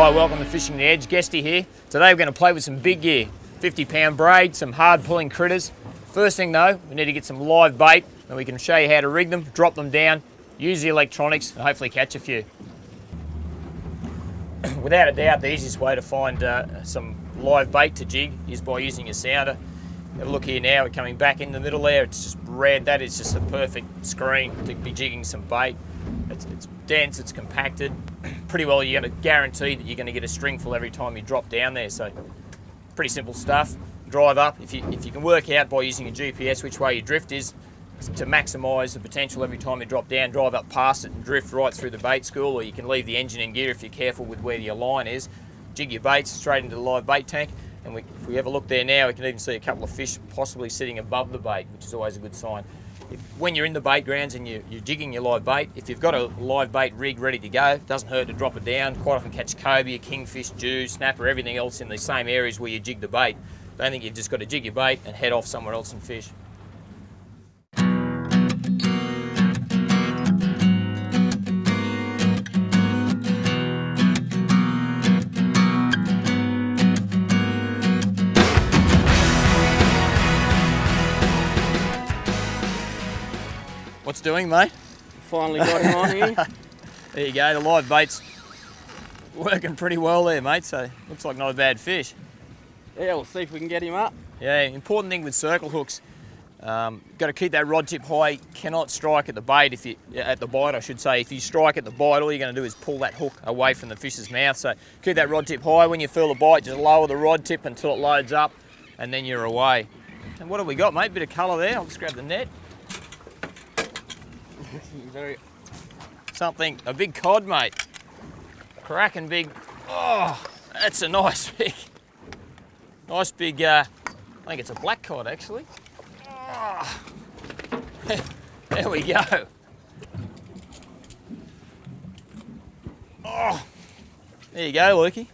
Hi, welcome to Fishing the Edge. Guesty here. Today we're going to play with some big gear. 50-pound braid, some hard pulling critters. First thing though, we need to get some live bait and we can show you how to rig them, drop them down, use the electronics and hopefully catch a few. Without a doubt, the easiest way to find some live bait to jig is by using a sounder. Have a look here now, we're coming back in the middle there. It's just red. That is just the perfect screen to be jigging some bait. It's dense, it's compacted. Pretty well you're going to guarantee that you're going to get a stringful every time you drop down there. So pretty simple stuff. Drive up. If you can work out by using a GPS which way your drift is to maximise the potential every time you drop down, drive up past it and drift right through the bait school, or you can leave the engine in gear if you're careful with where your line is. Jig your baits straight into the live bait tank. And if we have a look there now, we can even see a couple of fish possibly sitting above the bait, which is always a good sign. When you're in the bait grounds and you're jigging your live bait, if you've got a live bait rig ready to go, it doesn't hurt to drop it down. Quite often catch cobia, kingfish, jew, snapper, everything else in the same areas where you jig the bait. Don't think you've just got to jig your bait and head off somewhere else and fish. What's doing, mate? Finally got him on here. There you go, the live bait's working pretty well there, mate, so looks like not a bad fish. Yeah, we'll see if we can get him up. Yeah, important thing with circle hooks, got to keep that rod tip high. Cannot strike at the bait, at the bite I should say. If you strike at the bite, all you're going to do is pull that hook away from the fish's mouth. So keep that rod tip high. When you feel the bite, just lower the rod tip until it loads up, and then you're away. And what have we got, mate? Bit of colour there. I'll just grab the net. Something, a big cod, mate. Cracking big. Oh, that's a nice big, I think it's a black cod actually. Oh. There we go. Oh, there you go, Lukey.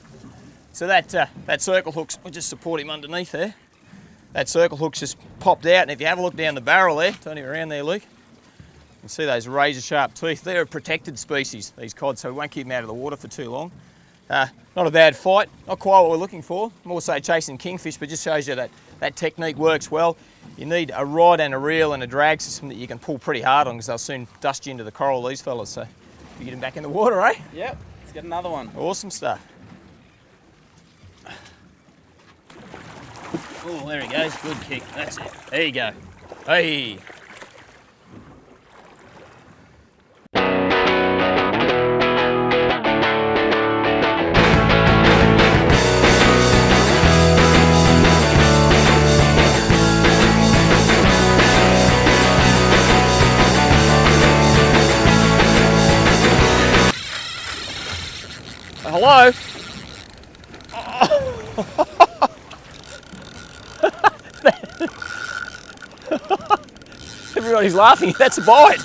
So that circle hook's, we'll just support him underneath there. That circle hook's just popped out, and if you have a look down the barrel there, turn him around there, Luke. You can see those razor sharp teeth. They're a protected species, these cod, so we won't keep them out of the water for too long. Not a bad fight, not quite what we're looking for. More so chasing kingfish, but just shows you that technique works well. You need a rod and a reel and a drag system that you can pull pretty hard on, because they'll soon dust you into the coral, these fellas. So you get them back in the water, eh? Yep, let's get another one. Awesome stuff. Oh, there he goes, good kick, that's it. There you go. Hey. Hello? Oh. Everybody's laughing, that's a bite.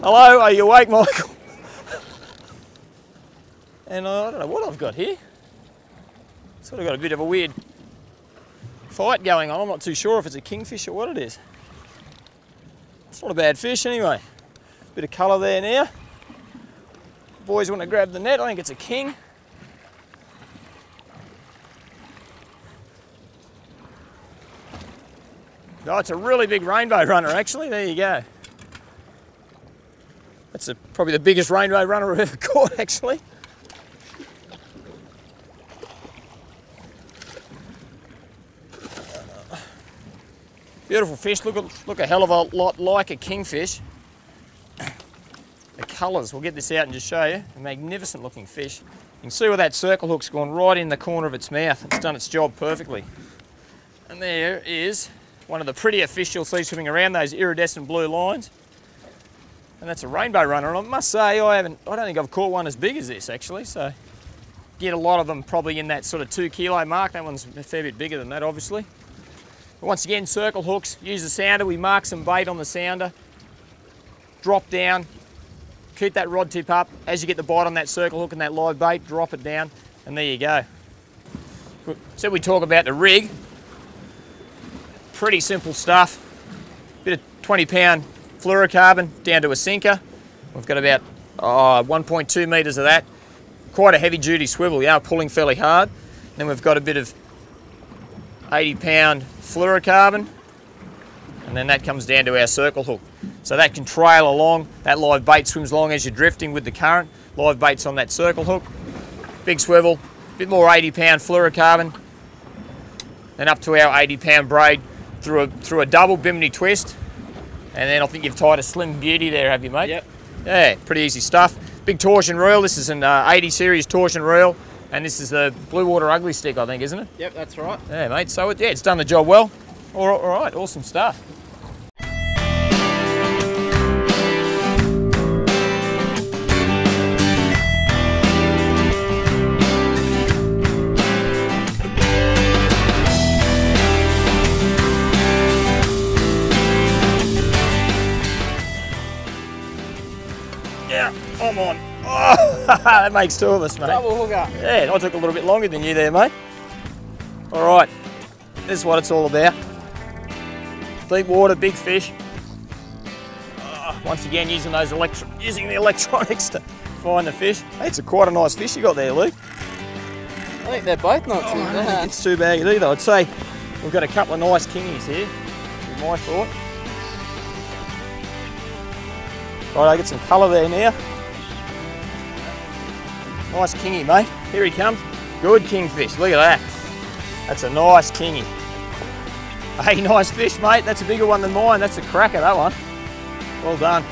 Hello, are you awake, Michael? And I don't know what I've got here. Sort of got a bit of a weird fight going on. I'm not too sure if it's a kingfish or what it is. It's not a bad fish anyway. Bit of colour there now. Boys want to grab the net, I think it's a king. Oh, it's a really big rainbow runner actually, there you go. That's probably the biggest rainbow runner I've ever caught actually. Beautiful fish, look a hell of a lot like a kingfish. The colours, we'll get this out and just show you. A magnificent looking fish. You can see where that circle hook's gone right in the corner of its mouth. It's done its job perfectly. And there is one of the prettier fish you'll see swimming around, those iridescent blue lines. And that's a rainbow runner. And I must say, I don't think I've caught one as big as this actually. So get a lot of them probably in that sort of 2 kilo mark. That one's a fair bit bigger than that obviously. But once again, circle hooks, use the sounder. We mark some bait on the sounder. Drop down. Keep that rod tip up. As you get the bite on that circle hook and that live bait, drop it down, and there you go. So we talk about the rig. Pretty simple stuff. Bit of 20-pound fluorocarbon down to a sinker. We've got about 1.2 metres of that. quite a heavy duty swivel, you know, pulling fairly hard. Then we've got a bit of 80-pound fluorocarbon, and then that comes down to our circle hook. So that can trail along, that live bait swims along as you're drifting with the current. Live bait's on that circle hook. Big swivel, a bit more 80-pound fluorocarbon, then up to our 80-pound braid through a double bimini twist. And then I think you've tied a slim beauty there, have you, mate? Yep. Yeah, pretty easy stuff. Big torsion reel. This is an 80 series torsion reel, and this is the Blue Water Ugly stick, I think, isn't it? Yep, that's right. Yeah, mate. So it's done the job well. All right, awesome stuff. Yeah, I'm on. Oh, that makes two of us, mate. Double hooker. Yeah, I took a little bit longer than you there, mate. All right, this is what it's all about. Deep water, big fish. Once again, using the electronics to find the fish. Hey, it's quite a nice fish you got there, Luke. I think they're both not too I don't think bad. it's too bad either. I'd say we've got a couple of nice kingies here, is my thought. Right, I get some colour there now. Nice kingy, mate. Here he comes. Good kingfish. Look at that. That's a nice kingy. Hey, nice fish, mate. That's a bigger one than mine. That's a cracker, that one. Well done.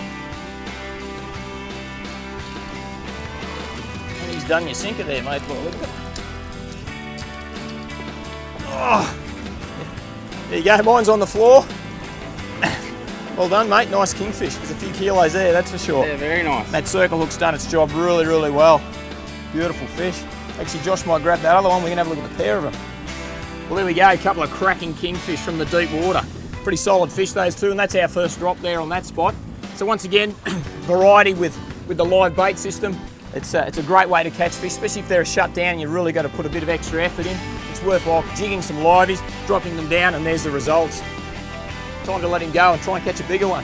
And he's done your sinker there, mate. Look at it. Oh. There you go. Mine's on the floor. Well done, mate. Nice kingfish. There's a few kilos there, that's for sure. Yeah, very nice. That circle hook's done its job really, really well. Beautiful fish. Actually, Josh might grab that other one. We can have a look at the pair of them. Well, there we go. A couple of cracking kingfish from the deep water. Pretty solid fish, those two, and that's our first drop there on that spot. So once again, variety with the live bait system. It's a great way to catch fish, especially if they're shut down and you've really got to put a bit of extra effort in. It's worthwhile jigging some liveys, dropping them down, and there's the results. Time to let him go and try and catch a bigger one.